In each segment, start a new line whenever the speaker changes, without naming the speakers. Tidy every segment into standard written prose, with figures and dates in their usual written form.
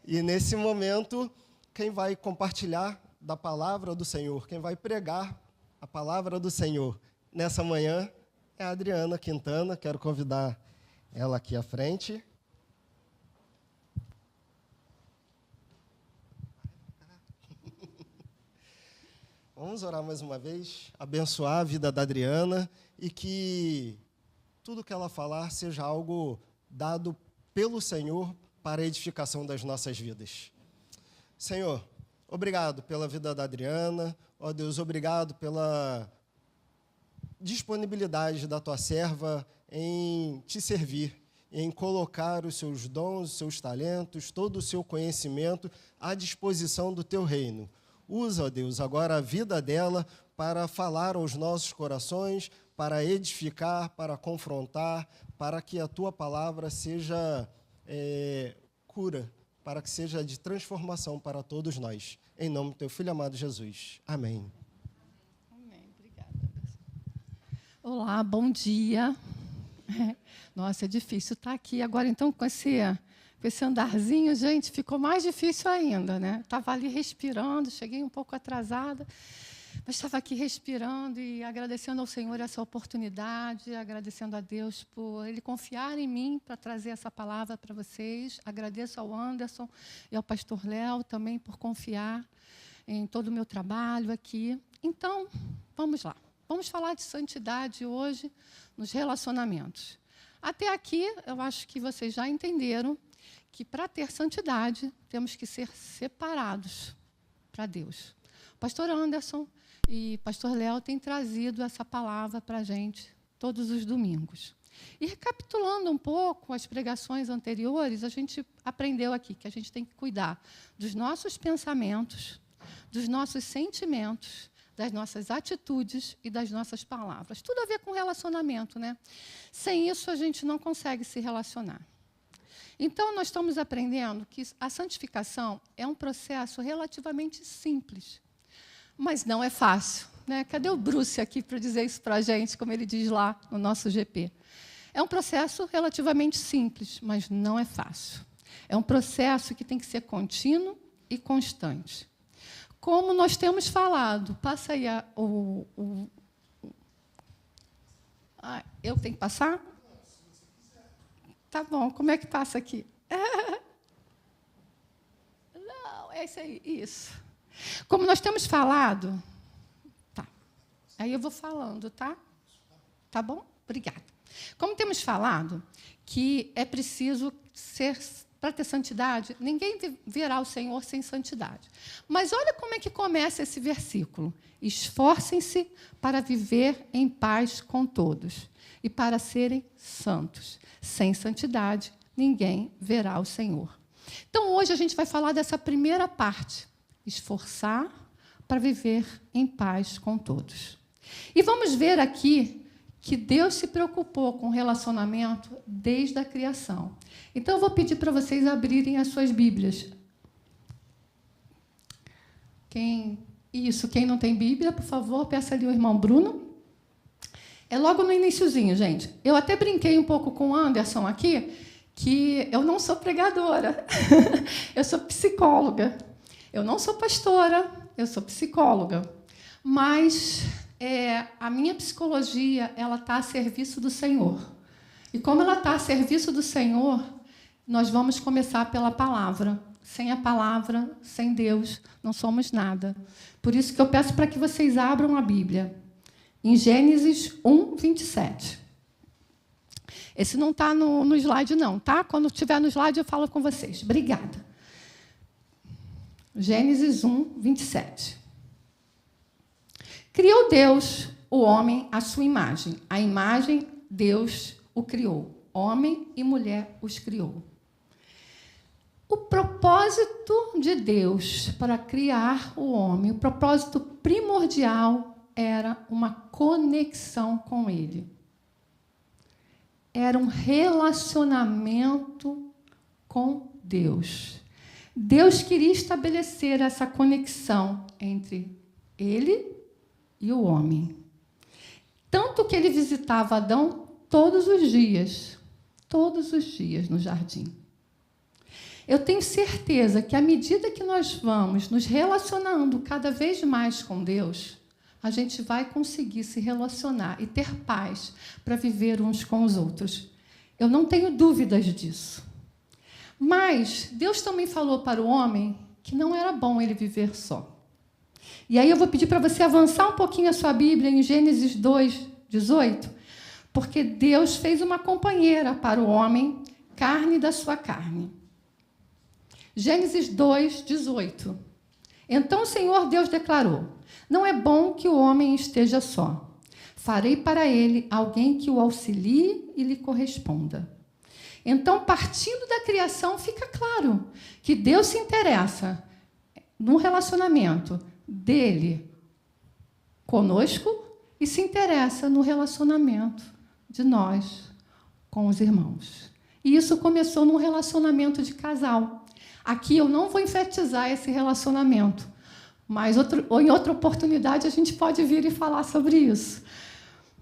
E nesse momento, quem vai compartilhar da palavra do Senhor, quem vai pregar a palavra do Senhor nessa manhã é a Adriana Quintana. Quero convidar ela aqui à frente. Vamos orar mais uma vez, abençoar a vida da Adriana e que tudo que ela falar seja algo dado pelo Senhor para a edificação das nossas vidas. Senhor, obrigado pela vida da Adriana. Ó Deus, obrigado pela disponibilidade da tua serva em te servir, em colocar os seus dons, os seus talentos, todo o seu conhecimento à disposição do teu reino. Usa, ó Deus, agora a vida dela para falar aos nossos corações, para edificar, para confrontar, para que a tua palavra seja cura, para que seja de transformação para todos nós. Em nome do teu Filho amado Jesus. Amém.
Amém. Obrigada. Olá, bom dia. Nossa, é difícil estar aqui agora, então, com esse andarzinho, gente, ficou mais difícil ainda, né? Estava ali respirando, cheguei um pouco atrasada, mas estava aqui respirando e agradecendo ao Senhor essa oportunidade, agradecendo a Deus por Ele confiar em mim para trazer essa palavra para vocês. Agradeço ao Anderson e ao pastor Léo também por confiar em todo o meu trabalho aqui. Então, vamos lá. Vamos falar de santidade hoje nos relacionamentos. Até aqui, eu acho que vocês já entenderam que, para ter santidade, temos que ser separados para Deus. O pastor Anderson e o pastor Léo têm trazido essa palavra para a gente todos os domingos. E, recapitulando um pouco as pregações anteriores, a gente aprendeu aqui que a gente tem que cuidar dos nossos pensamentos, dos nossos sentimentos, das nossas atitudes e das nossas palavras. Tudo a ver com relacionamento, né? Sem isso, a gente não consegue se relacionar. Então, nós estamos aprendendo que a santificação é um processo relativamente simples, mas não é fácil, né? Cadê o Bruce aqui para dizer isso para a gente, como ele diz lá no nosso GP? É um processo relativamente simples, mas não é fácil. É um processo que tem que ser contínuo e constante. Como nós temos falado, passa aí eu tenho que passar? Tá bom, como é que passa aqui? Não, é isso aí, isso. Como nós temos falado, tá. Aí eu vou falando, tá? Tá bom? Obrigada. Como temos falado que é preciso ser, para ter santidade, ninguém verá o Senhor sem santidade. Mas olha como é que começa esse versículo. Esforcem-se para viver em paz com todos e para serem santos. Sem santidade, ninguém verá o Senhor. Então, hoje a gente vai falar dessa primeira parte. Esforçar para viver em paz com todos. E vamos ver aqui que Deus se preocupou com o relacionamento desde a criação. Então, eu vou pedir para vocês abrirem as suas Bíblias. Quem não tem Bíblia, por favor, peça ali o irmão Bruno. É logo no iniciozinho, gente. Eu até brinquei um pouco com o Anderson aqui, que eu não sou pregadora, eu sou psicóloga. Eu não sou pastora, eu sou psicóloga. Mas a minha psicologia ela está a serviço do Senhor. E como ela está a serviço do Senhor, nós vamos começar pela palavra. Sem a palavra, sem Deus, não somos nada. Por isso que eu peço para que vocês abram a Bíblia. Em Gênesis 1, 27. Esse não está no slide, não, tá? Quando estiver no slide, eu falo com vocês. Obrigada. Gênesis 1, 27. Criou Deus o homem à sua imagem. A imagem, Deus o criou. Homem e mulher os criou. O propósito de Deus para criar o homem, o propósito primordial era uma conexão com Ele. Era um relacionamento com Deus. Deus queria estabelecer essa conexão entre Ele e o homem. Tanto que Ele visitava Adão todos os dias no jardim. Eu tenho certeza que, à medida que nós vamos nos relacionando cada vez mais com Deus, a gente vai conseguir se relacionar e ter paz para viver uns com os outros. Eu não tenho dúvidas disso. Mas Deus também falou para o homem que não era bom ele viver só. E aí eu vou pedir para você avançar um pouquinho a sua Bíblia em Gênesis 2:18, porque Deus fez uma companheira para o homem, carne da sua carne. Gênesis 2:18. Então o Senhor Deus declarou: não é bom que o homem esteja só. Farei para ele alguém que o auxilie e lhe corresponda. Então, partindo da criação, fica claro que Deus se interessa no relacionamento dele conosco e se interessa no relacionamento de nós com os irmãos. E isso começou num relacionamento de casal. Aqui eu não vou enfatizar esse relacionamento, mas em outra oportunidade a gente pode vir e falar sobre isso.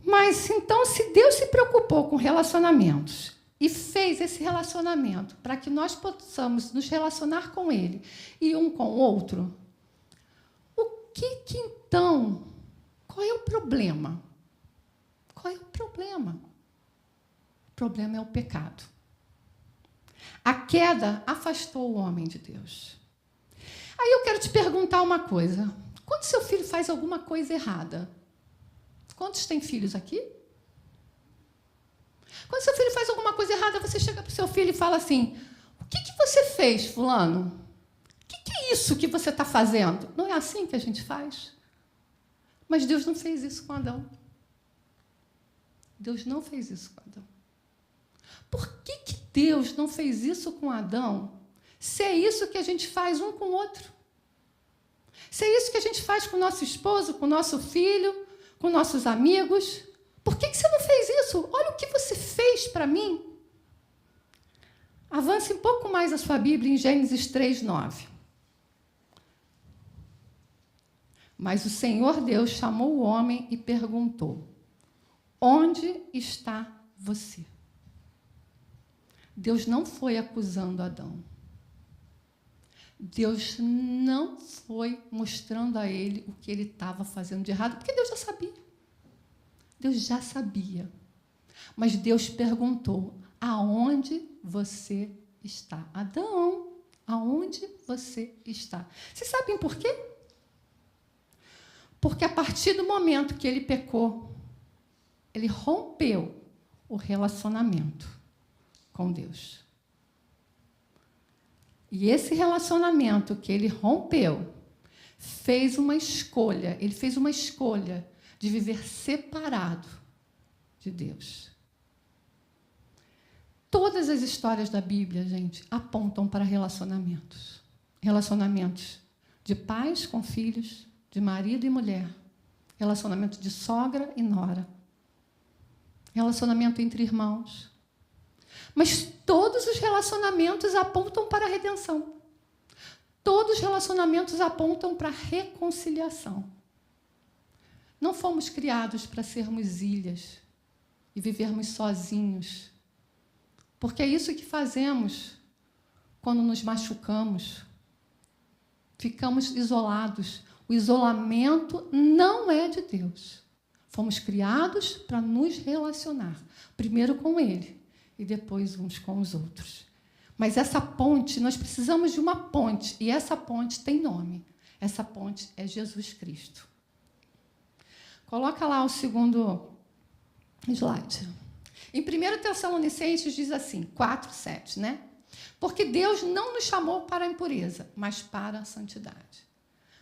Mas, então, se Deus se preocupou com relacionamentos e fez esse relacionamento para que nós possamos nos relacionar com Ele e um com o outro, então, qual é o problema? Qual é o problema? O problema é o pecado. A queda afastou o homem de Deus. Aí eu quero te perguntar uma coisa. Quando seu filho faz alguma coisa errada, quantos têm filhos aqui? Quando seu filho faz alguma coisa errada, você chega para o seu filho e fala assim: o que você fez, fulano? O que é isso que você está fazendo? Não é assim que a gente faz? Mas Deus não fez isso com Adão. Deus não fez isso com Adão. Por que Deus não fez isso com Adão, se é isso que a gente faz um com o outro? Se é isso que a gente faz com o nosso esposo, com o nosso filho, com nossos amigos? Por que você não fez isso? Olha o que você fez para mim. Avance um pouco mais a sua Bíblia em Gênesis 3:9. Mas o Senhor Deus chamou o homem e perguntou: onde está você? Deus não foi acusando Adão. Deus não foi mostrando a ele o que ele estava fazendo de errado, porque Deus já sabia. Deus já sabia. Mas Deus perguntou: aonde você está? Adão, aonde você está? Vocês sabem por quê? Porque a partir do momento que ele pecou, ele rompeu o relacionamento com Deus. E esse relacionamento que ele rompeu fez uma escolha, ele fez uma escolha de viver separado de Deus. Todas as histórias da Bíblia, gente, apontam para relacionamentos. Relacionamentos de pais com filhos, de marido e mulher. Relacionamento de sogra e nora. Relacionamento entre irmãos. Mas todos os relacionamentos apontam para a redenção. Todos os relacionamentos apontam para a reconciliação. Não fomos criados para sermos ilhas e vivermos sozinhos. Porque é isso que fazemos quando nos machucamos. Ficamos isolados. O isolamento não é de Deus. Fomos criados para nos relacionar, primeiro com Ele e depois uns com os outros. Mas essa ponte, nós precisamos de uma ponte, e essa ponte tem nome. Essa ponte é Jesus Cristo. Coloca lá o segundo slide. Em 1 Tessalonicenses diz assim, 4:7, né? Porque Deus não nos chamou para a impureza, mas para a santidade.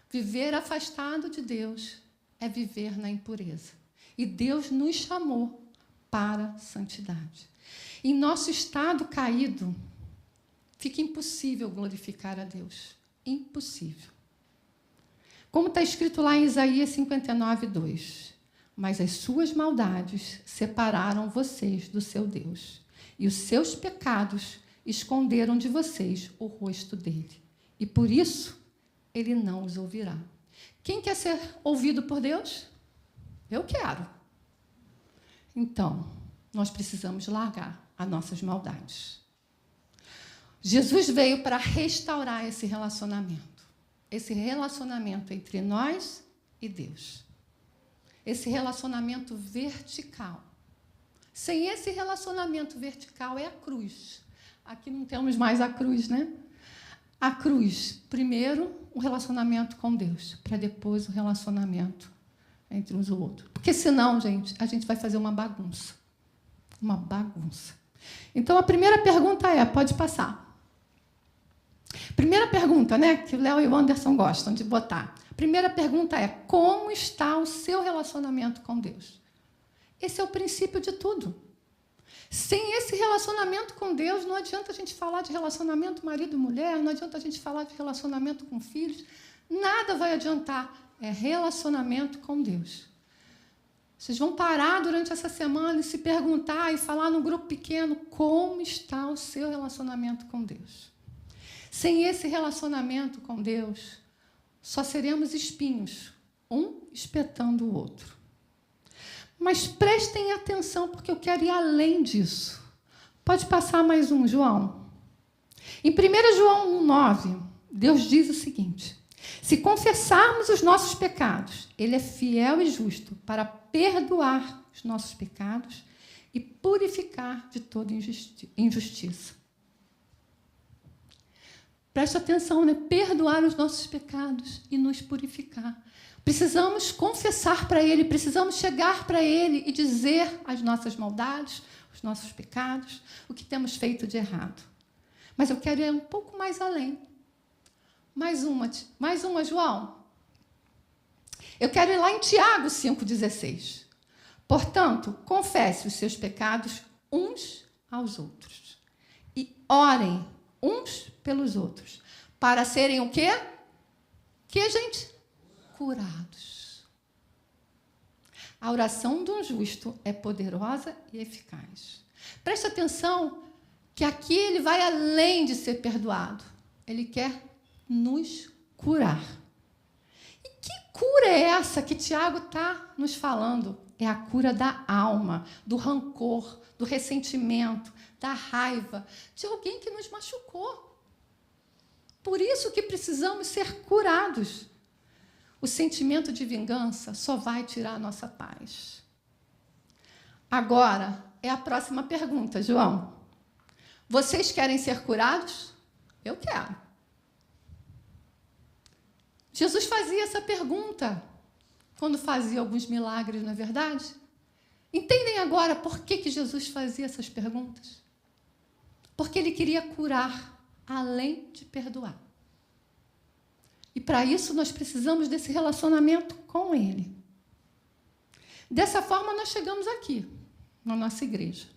Viver afastado de Deus é viver na impureza. E Deus nos chamou para a santidade. Em nosso estado caído, fica impossível glorificar a Deus. Impossível. Como está escrito lá em Isaías 59:2. Mas as suas maldades separaram vocês do seu Deus, e os seus pecados esconderam de vocês o rosto dele. E por isso, ele não os ouvirá. Quem quer ser ouvido por Deus? Eu quero. Então, nós precisamos largar as nossas maldades. Jesus veio para restaurar esse relacionamento entre nós e Deus. Esse relacionamento vertical. Sem esse relacionamento vertical é a cruz. Aqui não temos mais a cruz, né? A cruz, primeiro, o relacionamento com Deus, para depois o relacionamento entre uns e outros. Porque senão, gente, a gente vai fazer uma bagunça. Uma bagunça. Então, a primeira pergunta pode passar. Primeira pergunta, né, que o Léo e o Anderson gostam de botar. Primeira pergunta é: como está o seu relacionamento com Deus? Esse é o princípio de tudo. Sem esse relacionamento com Deus, não adianta a gente falar de relacionamento marido-mulher, não adianta a gente falar de relacionamento com filhos, nada vai adiantar. É relacionamento com Deus. Vocês vão parar durante essa semana e se perguntar e falar no grupo pequeno como está o seu relacionamento com Deus. Sem esse relacionamento com Deus, só seremos espinhos, um espetando o outro. Mas prestem atenção, porque eu quero ir além disso. Pode passar mais um, João. Em 1 João 1,9, Deus diz o seguinte: se confessarmos os nossos pecados, Ele é fiel e justo para perdoar os nossos pecados e purificar de toda injustiça. Preste atenção, né? Perdoar os nossos pecados e nos purificar. Precisamos confessar para Ele, precisamos chegar para Ele e dizer as nossas maldades, os nossos pecados, o que temos feito de errado. Mas eu quero ir um pouco mais além. Mais uma, João. Eu quero ir lá em Tiago 5,16. Portanto, confesse os seus pecados uns aos outros e orem uns pelos outros, para serem o quê? Gente? Curados. A oração de um justo é poderosa e eficaz. Preste atenção que aqui ele vai além de ser perdoado. Ele quer nos curar. E que cura é essa que Tiago está nos falando? É a cura da alma, do rancor, do ressentimento, da raiva, de alguém que nos machucou. Por isso que precisamos ser curados. O sentimento de vingança só vai tirar a nossa paz. Agora, é a próxima pergunta, João. Vocês querem ser curados? Eu quero. Jesus fazia essa pergunta quando fazia alguns milagres, não é verdade? Entendem agora por que Jesus fazia essas perguntas? Porque ele queria curar, além de perdoar. E para isso nós precisamos desse relacionamento com Ele. Dessa forma nós chegamos aqui, na nossa igreja.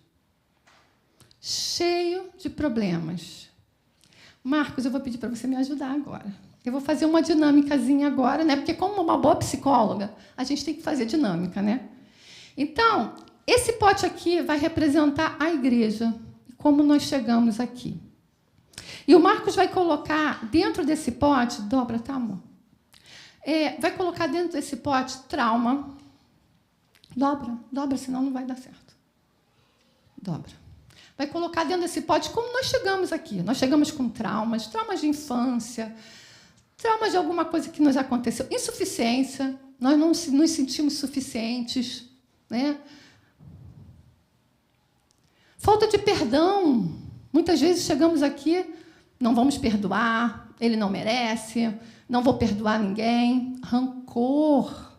Cheio de problemas. Marcos, eu vou pedir para você me ajudar agora. Eu vou fazer uma dinâmicazinha agora, né? Porque como uma boa psicóloga, a gente tem que fazer dinâmica, né? Então, esse pote aqui vai representar a igreja, como nós chegamos aqui. E o Marcos vai colocar dentro desse pote, dobra, tá, amor? Vai colocar dentro desse pote trauma. Dobra, senão não vai dar certo. Dobra. Vai colocar dentro desse pote como nós chegamos aqui. Nós chegamos com traumas de infância, traumas de alguma coisa que nos aconteceu, insuficiência, nós não nos sentimos suficientes, né? Falta de perdão. Muitas vezes chegamos aqui, não vamos perdoar, ele não merece, não vou perdoar ninguém. Rancor.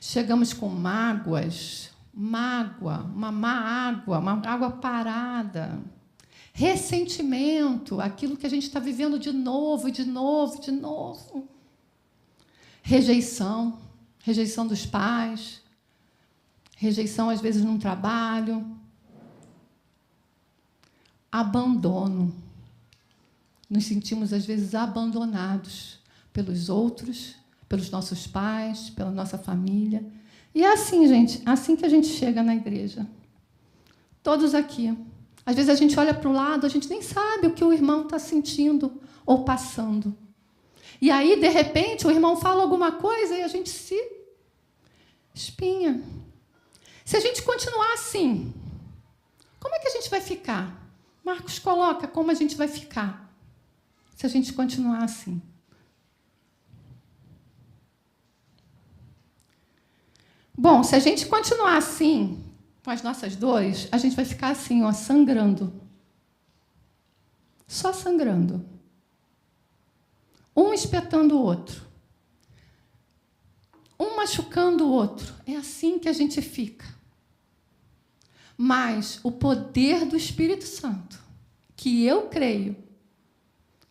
Chegamos com mágoas, uma má água, uma água parada. Ressentimento, aquilo que a gente está vivendo de novo. Rejeição dos pais, rejeição, às vezes, num trabalho. Abandono. Nos sentimos, às vezes, abandonados pelos outros, pelos nossos pais, pela nossa família. E é assim, gente, assim que a gente chega na igreja. Todos aqui. Às vezes a gente olha para o lado, a gente nem sabe o que o irmão está sentindo ou passando. E aí, de repente, o irmão fala alguma coisa e a gente se espinha. Se a gente continuar assim, Como é que a gente vai ficar? Marcos coloca como a gente vai ficar se a gente continuar assim. Bom, se a gente continuar assim, com as nossas dores, a gente vai ficar assim, ó, sangrando. Só sangrando. Um espetando o outro. Um machucando o outro. É assim que a gente fica. Mas o poder do Espírito Santo, que eu creio,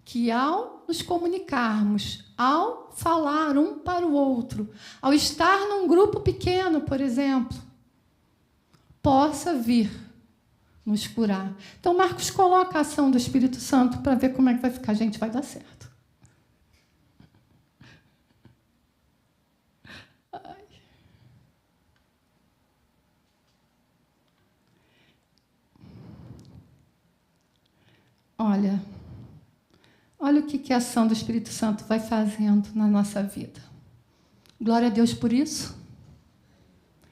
que ao nos comunicarmos, ao falar um para o outro, ao estar num grupo pequeno, por exemplo, possa vir nos curar. Então, Marcos coloca a ação do Espírito Santo para ver como é que vai ficar. Gente, vai dar certo. Ai. Olha o que a ação do Espírito Santo vai fazendo na nossa vida. Glória a Deus por isso.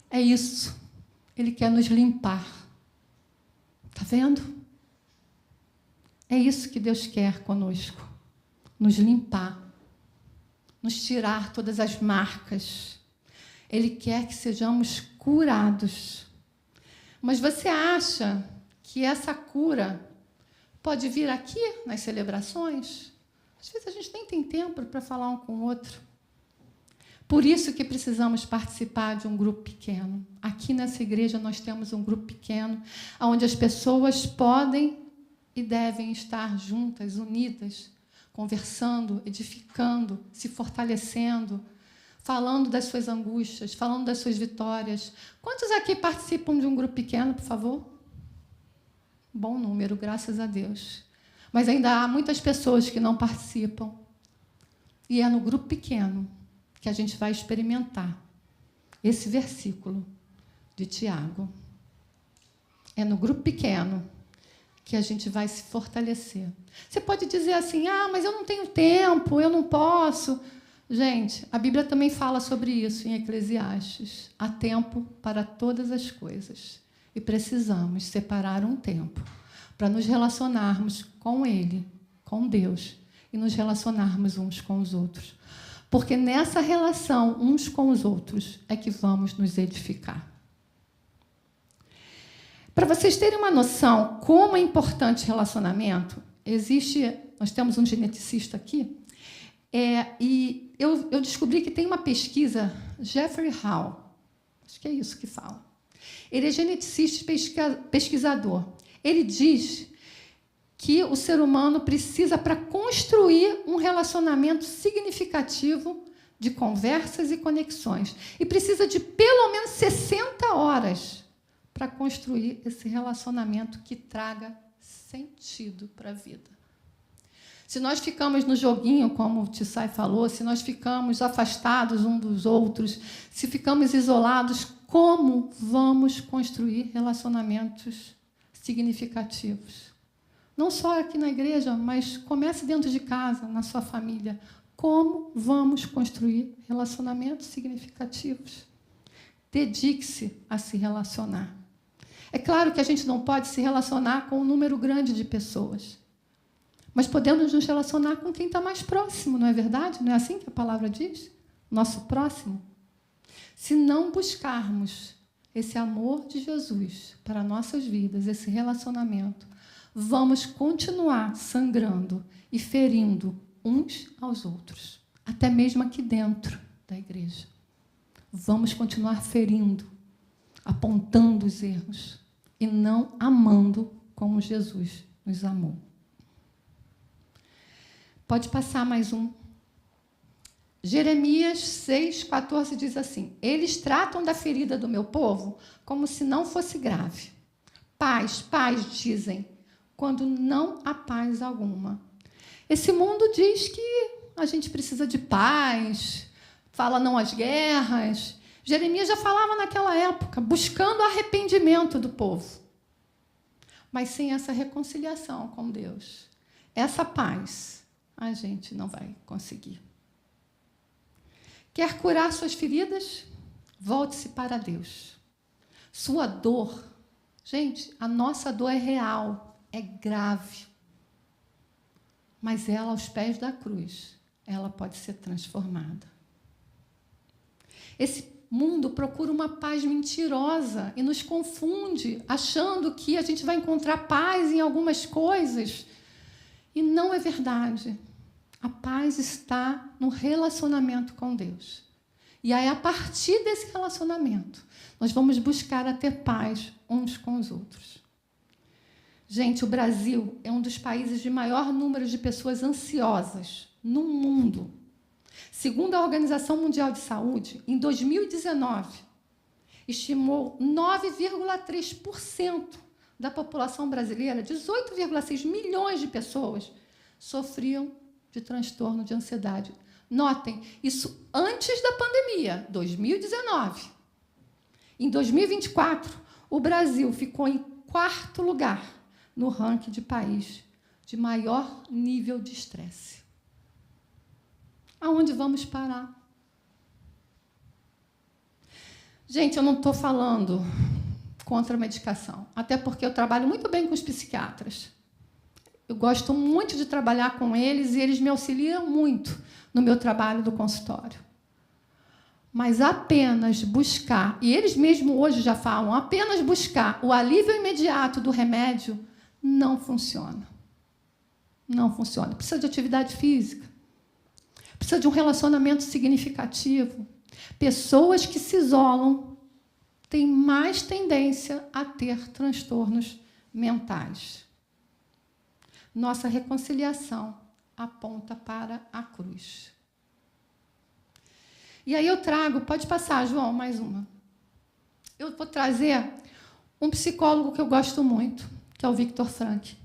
É isso. Ele quer nos limpar. Está vendo? É isso que Deus quer conosco. Nos limpar. Nos tirar todas as marcas. Ele quer que sejamos curados. Mas você acha que essa cura pode vir aqui, nas celebrações? Às vezes a gente nem tem tempo para falar um com o outro. Por isso que precisamos participar de um grupo pequeno. Aqui nessa igreja nós temos um grupo pequeno, onde as pessoas podem e devem estar juntas, unidas, conversando, edificando, se fortalecendo, falando das suas angústias, falando das suas vitórias. Quantos aqui participam de um grupo pequeno, por favor? Bom número, graças a Deus. Mas ainda há muitas pessoas que não participam. E é no grupo pequeno que a gente vai experimentar esse versículo de Tiago. É no grupo pequeno que a gente vai se fortalecer. Você pode dizer assim, mas eu não tenho tempo, eu não posso. Gente, a Bíblia também fala sobre isso em Eclesiastes. Há tempo para todas as coisas. E precisamos separar um tempo para nos relacionarmos com Ele, com Deus, e nos relacionarmos uns com os outros. Porque nessa relação uns com os outros é que vamos nos edificar. Para vocês terem uma noção como é importante relacionamento, nós temos um geneticista aqui, e eu descobri que tem uma pesquisa, Jeffrey Hall, acho que é isso que fala. Ele é geneticista e pesquisador. Ele diz que o ser humano precisa, para construir um relacionamento significativo de conversas e conexões, e precisa de pelo menos 60 horas para construir esse relacionamento que traga sentido para a vida. Se nós ficamos no joguinho, como o Tissai falou, se nós ficamos afastados uns dos outros, se ficamos isolados, como vamos construir relacionamentos significativos? Não só aqui na igreja, mas comece dentro de casa, na sua família. Como vamos construir relacionamentos significativos? Dedique-se a se relacionar. É claro que a gente não pode se relacionar com um número grande de pessoas, mas podemos nos relacionar com quem está mais próximo, não é verdade? Não é assim que a palavra diz? Nosso próximo. Se não buscarmos esse amor de Jesus para nossas vidas, esse relacionamento, vamos continuar sangrando e ferindo uns aos outros, até mesmo aqui dentro da igreja. Vamos continuar ferindo, apontando os erros e não amando como Jesus nos amou. Pode passar mais um. Jeremias 6,14 diz assim: eles tratam da ferida do meu povo como se não fosse grave. Paz, paz, dizem, quando não há paz alguma. Esse mundo diz que a gente precisa de paz, fala não às guerras. Jeremias já falava naquela época, buscando arrependimento do povo. Mas sem essa reconciliação com Deus, essa paz, a gente não vai conseguir. Quer curar suas feridas? Volte-se para Deus. Sua dor Gente, a nossa dor é real, é grave. Mas ela, aos pés da cruz, ela pode ser transformada. Esse mundo procura uma paz mentirosa e nos confunde, achando que a gente vai encontrar paz em algumas coisas. E não é verdade. A paz está no relacionamento com Deus. E aí, a partir desse relacionamento, nós vamos buscar a ter paz uns com os outros. Gente, o Brasil é um dos países de maior número de pessoas ansiosas no mundo. Segundo a Organização Mundial de Saúde, em 2019, estimou 9,3% da população brasileira, 18,6 milhões de pessoas, sofriam de transtorno de ansiedade. Notem, isso antes da pandemia, 2019. Em 2024, o Brasil ficou em 4º lugar no ranking de país de maior nível de estresse. Aonde vamos parar? Gente, eu não estou falando contra a medicação, até porque eu trabalho muito bem com os psiquiatras. Eu gosto muito de trabalhar com eles e eles me auxiliam muito no meu trabalho do consultório. Mas apenas buscar, e eles mesmos hoje já falam, apenas buscar o alívio imediato do remédio não funciona. Não funciona. Precisa de atividade física. Precisa de um relacionamento significativo. Pessoas que se isolam têm mais tendência a ter transtornos mentais. Nossa reconciliação aponta para a cruz. E aí eu trago, pode passar, João, mais uma. Eu vou trazer um psicólogo que eu gosto muito, que é o Viktor Frankl.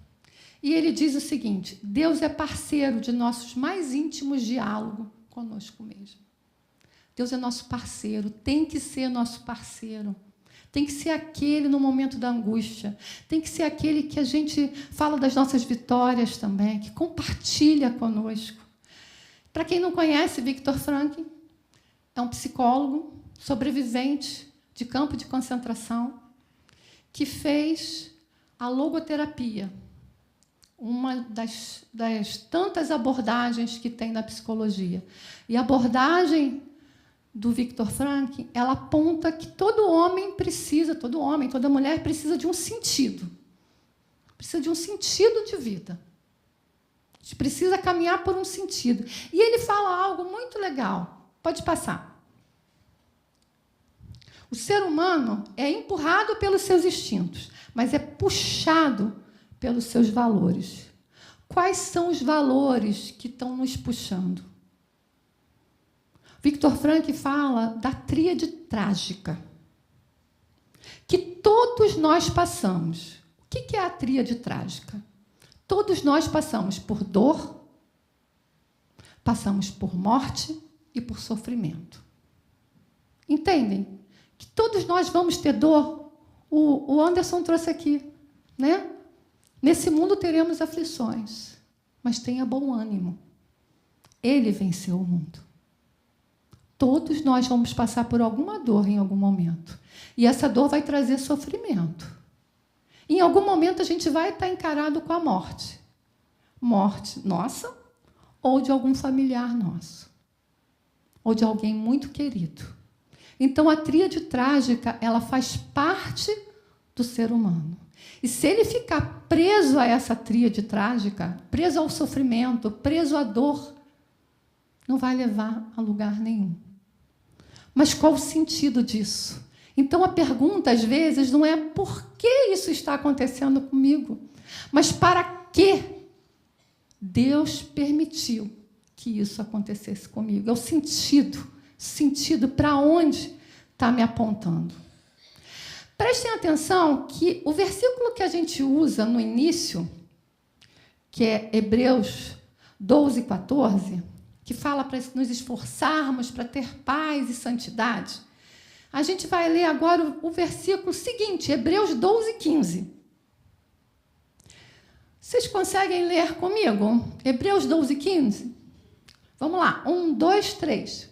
E ele diz o seguinte: Deus é parceiro de nossos mais íntimos diálogos conosco mesmo. Deus é nosso parceiro, tem que ser nosso parceiro. Tem que ser aquele no momento da angústia. Tem que ser aquele que a gente fala das nossas vitórias também, que compartilha conosco. Para quem não conhece, Viktor Frankl é um psicólogo, sobrevivente de campo de concentração, que fez a logoterapia, uma das tantas abordagens que tem na psicologia. E a abordagem do Viktor Frankl, ela aponta que todo homem, toda mulher precisa de um sentido. Precisa de um sentido de vida. A gente precisa caminhar por um sentido. E ele fala algo muito legal. Pode passar. O ser humano é empurrado pelos seus instintos, mas é puxado pelos seus valores. Quais são os valores que estão nos puxando? Viktor Frankl fala da tríade trágica, que todos nós passamos. O que é a tríade trágica? Todos nós passamos por dor, passamos por morte e por sofrimento. Entendem? Que todos nós vamos ter dor. O Anderson trouxe aqui, né? Nesse mundo teremos aflições, mas tenha bom ânimo. Ele venceu o mundo. Todos nós vamos passar por alguma dor em algum momento. E essa dor vai trazer sofrimento. Em algum momento a gente vai estar encarado com a morte. Morte nossa ou de algum familiar nosso. Ou de alguém muito querido. Então, a tríade trágica, ela faz parte do ser humano. E se ele ficar preso a essa tríade trágica, preso ao sofrimento, preso à dor, não vai levar a lugar nenhum. Mas qual o sentido disso? Então, a pergunta, às vezes, não é por que isso está acontecendo comigo, mas para que Deus permitiu que isso acontecesse comigo. É o sentido para onde está me apontando. Prestem atenção que o versículo que a gente usa no início, que é Hebreus 12, 14, que fala para nos esforçarmos para ter paz e santidade, a gente vai ler agora o versículo seguinte, Hebreus 12, 15. Vocês conseguem ler comigo? Hebreus 12, 15? Vamos lá. 1, 2, 3.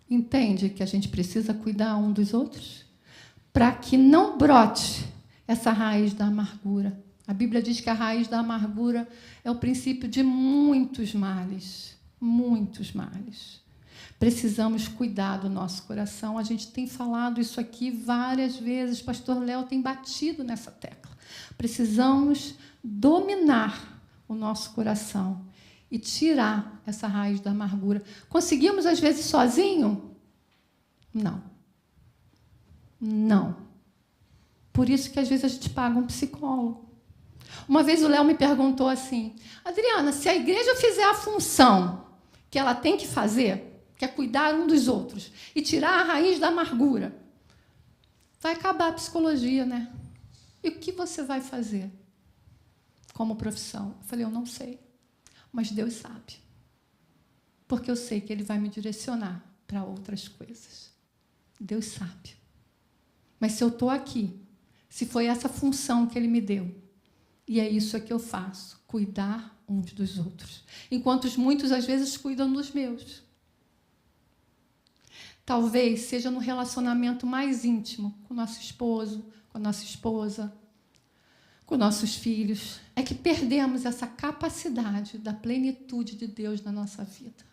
entende que a gente precisa cuidar um dos outros para que não brote essa raiz da amargura. A Bíblia diz que a raiz da amargura é o princípio de muitos males, muitos males. Precisamos cuidar do nosso coração. A gente tem falado isso aqui várias vezes, pastor Léo tem batido nessa tecla. Precisamos dominar o nosso coração e tirar essa raiz da amargura. Conseguimos, às vezes, sozinho? Não. Não. Por isso que, às vezes, a gente paga um psicólogo. Uma vez o Léo me perguntou assim, Adriana, se a igreja fizer a função que ela tem que fazer, que é cuidar um dos outros, e tirar a raiz da amargura, vai acabar a psicologia, né? E o que você vai fazer como profissão? Eu falei, eu não sei, mas Deus sabe. Porque eu sei que Ele vai me direcionar para outras coisas. Deus sabe. Mas se eu estou aqui, se foi essa função que Ele me deu, e é isso que eu faço, cuidar uns dos outros. Enquanto muitos, às vezes, cuidam dos meus. Talvez seja no relacionamento mais íntimo, com o nosso esposo, com a nossa esposa, com nossos filhos, é que perdemos essa capacidade da plenitude de Deus na nossa vida.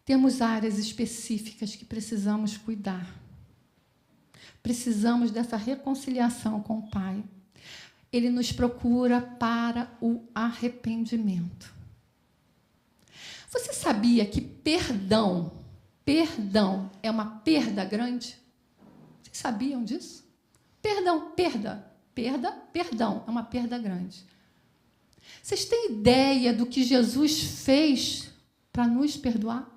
Temos áreas específicas que precisamos cuidar. Precisamos dessa reconciliação com o Pai. Ele nos procura para o arrependimento. Você sabia que perdão é uma perda grande? Vocês sabiam disso? Perdão é uma perda grande. Vocês têm ideia do que Jesus fez para nos perdoar?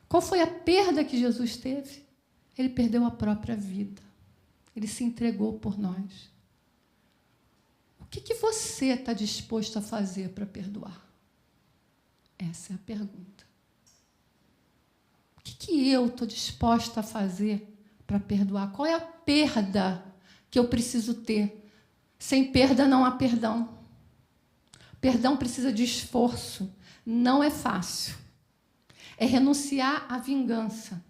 Qual foi a perda que Jesus teve? Ele perdeu a própria vida. Ele se entregou por nós. O que você está disposto a fazer para perdoar? Essa é a pergunta. O que eu estou disposta a fazer para perdoar? Qual é a perda que eu preciso ter? Sem perda não há perdão. Perdão precisa de esforço. Não é fácil. É renunciar à vingança.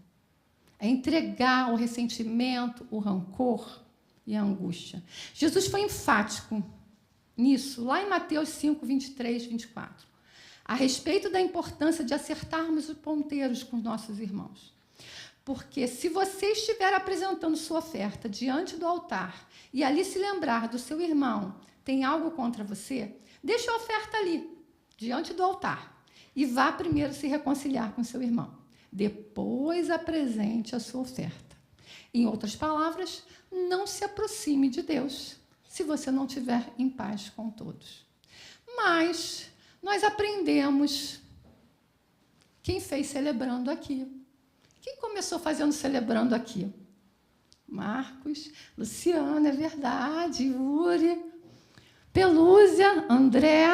É entregar o ressentimento, o rancor e a angústia. Jesus foi enfático nisso, lá em Mateus 5, 23, 24. A respeito da importância de acertarmos os ponteiros com os nossos irmãos. Porque se você estiver apresentando sua oferta diante do altar e ali se lembrar do seu irmão tem algo contra você, deixe a oferta ali, diante do altar, e vá primeiro se reconciliar com seu irmão. Depois apresente a sua oferta. Em outras palavras, não se aproxime de Deus se você não estiver em paz com todos. Mas nós aprendemos. Quem fez celebrando aqui? Quem começou fazendo celebrando aqui? Marcos, Luciana, é verdade, Uri, Pelúzia, André.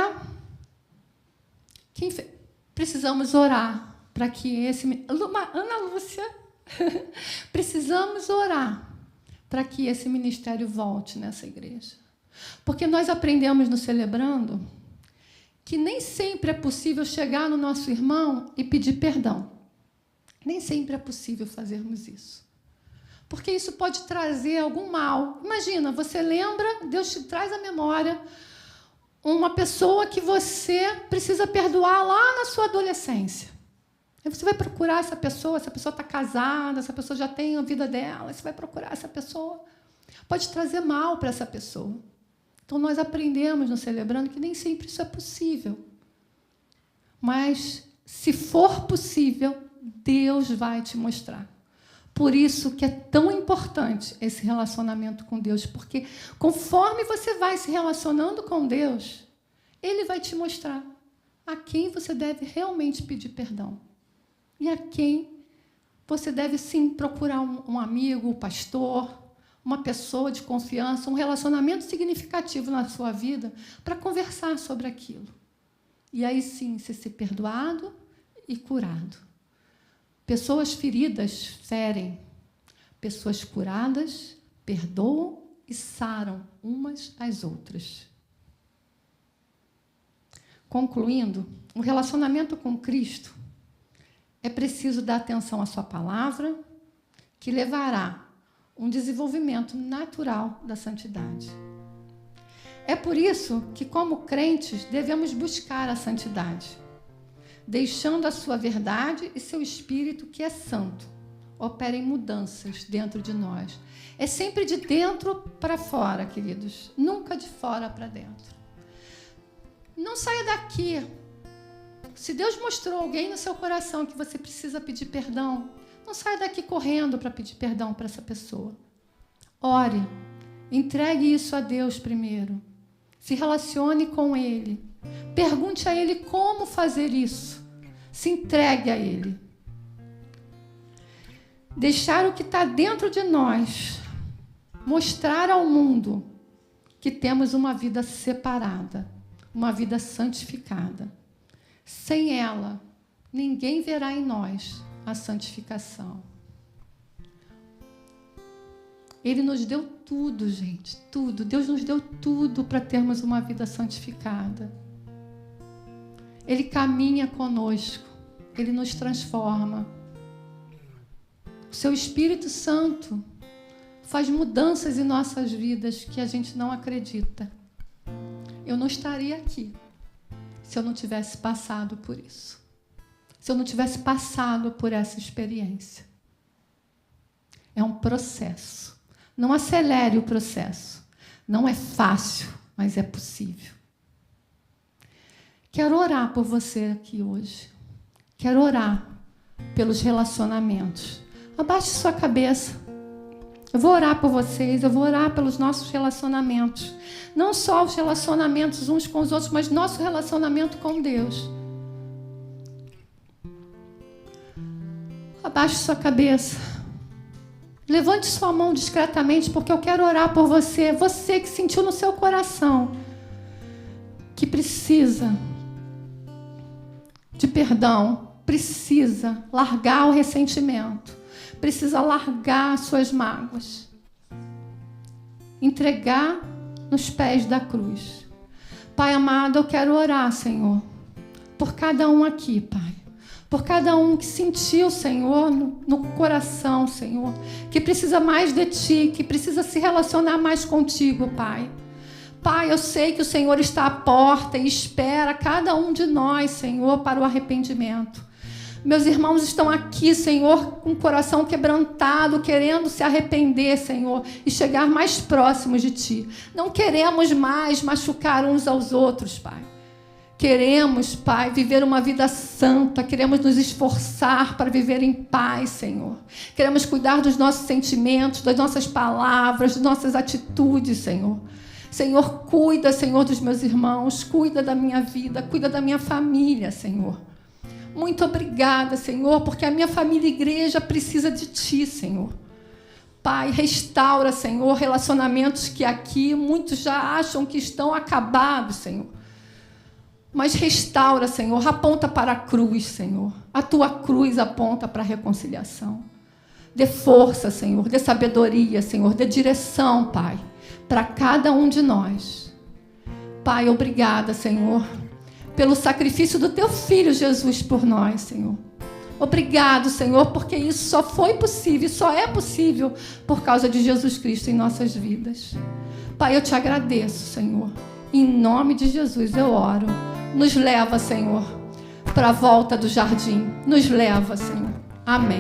Quem fez? Precisamos orar para que esse... Ana Lúcia. Precisamos orar para que esse ministério volte nessa igreja. Porque nós aprendemos no Celebrando que nem sempre é possível chegar no nosso irmão e pedir perdão. Nem sempre é possível fazermos isso. Porque isso pode trazer algum mal. Imagina, você lembra, Deus te traz à memória uma pessoa que você precisa perdoar lá na sua adolescência. Aí você vai procurar essa pessoa está casada, essa pessoa já tem a vida dela, você vai procurar essa pessoa. Pode trazer mal para essa pessoa. Então, nós aprendemos no Celebrando que nem sempre isso é possível. Mas, se for possível, Deus vai te mostrar. Por isso que é tão importante esse relacionamento com Deus, porque conforme você vai se relacionando com Deus, Ele vai te mostrar a quem você deve realmente pedir perdão e a quem você deve, sim, procurar um amigo, um pastor, uma pessoa de confiança, um relacionamento significativo na sua vida para conversar sobre aquilo. E aí, sim, você ser perdoado e curado. Pessoas feridas ferem, pessoas curadas perdoam e saram umas às outras. Concluindo, o relacionamento com Cristo é preciso dar atenção à sua palavra, que levará um desenvolvimento natural da santidade. É por isso que, como crentes, devemos buscar a santidade, deixando a sua verdade e seu Espírito, que é santo, operem mudanças dentro de nós. É sempre de dentro para fora, queridos, nunca de fora para dentro. Não saia daqui. Se Deus mostrou alguém no seu coração que você precisa pedir perdão, não saia daqui correndo para pedir perdão para essa pessoa. Ore, entregue isso a Deus primeiro. Se relacione com Ele. Pergunte a Ele como fazer isso. Se entregue a Ele. Deixar o que está dentro de nós, mostrar ao mundo que temos uma vida separada, uma vida santificada. Sem ela, ninguém verá em nós a santificação. Ele nos deu tudo, gente, tudo. Deus nos deu tudo para termos uma vida santificada. Ele caminha conosco, Ele nos transforma. O seu Espírito Santo faz mudanças em nossas vidas que a gente não acredita. Eu não estaria aqui se eu não tivesse passado por isso. Se eu não tivesse passado por essa experiência. É um processo. Não acelere o processo. Não é fácil, mas é possível. Quero orar por você aqui hoje. Quero orar pelos relacionamentos. Abaixe sua cabeça. Eu vou orar por vocês, eu vou orar pelos nossos relacionamentos. Não só os relacionamentos uns com os outros, mas nosso relacionamento com Deus. Abaixe sua cabeça. Levante sua mão discretamente, porque eu quero orar por você. Você que sentiu no seu coração que precisa de perdão, precisa largar o ressentimento, precisa largar suas mágoas, entregar nos pés da cruz. Pai amado, eu quero orar, Senhor, por cada um aqui, Pai. Por cada um que sentiu, Senhor, no coração, Senhor, que precisa mais de Ti, que precisa se relacionar mais contigo, Pai. Pai, eu sei que o Senhor está à porta e espera cada um de nós, Senhor, para o arrependimento. Meus irmãos estão aqui, Senhor, com o coração quebrantado, querendo se arrepender, Senhor, e chegar mais próximos de Ti. Não queremos mais machucar uns aos outros, Pai. Queremos, Pai, viver uma vida santa, queremos nos esforçar para viver em paz, Senhor. Queremos cuidar dos nossos sentimentos, das nossas palavras, das nossas atitudes, Senhor. Senhor, cuida, Senhor, dos meus irmãos, cuida da minha vida, cuida da minha família, Senhor. Muito obrigada, Senhor, porque a minha família e igreja precisa de Ti, Senhor. Pai, restaura, Senhor, relacionamentos que aqui muitos já acham que estão acabados, Senhor. Mas restaura, Senhor, aponta para a cruz, Senhor. A Tua cruz aponta para a reconciliação. Dê força, Senhor, dê sabedoria, Senhor, dê direção, Pai, para cada um de nós. Pai, obrigada, Senhor, pelo sacrifício do Teu Filho Jesus por nós, Senhor. Obrigado, Senhor, porque isso só foi possível, só é possível por causa de Jesus Cristo em nossas vidas. Pai, eu Te agradeço, Senhor. Em nome de Jesus eu oro. Nos leva, Senhor, para a volta do jardim. Nos leva, Senhor. Amém.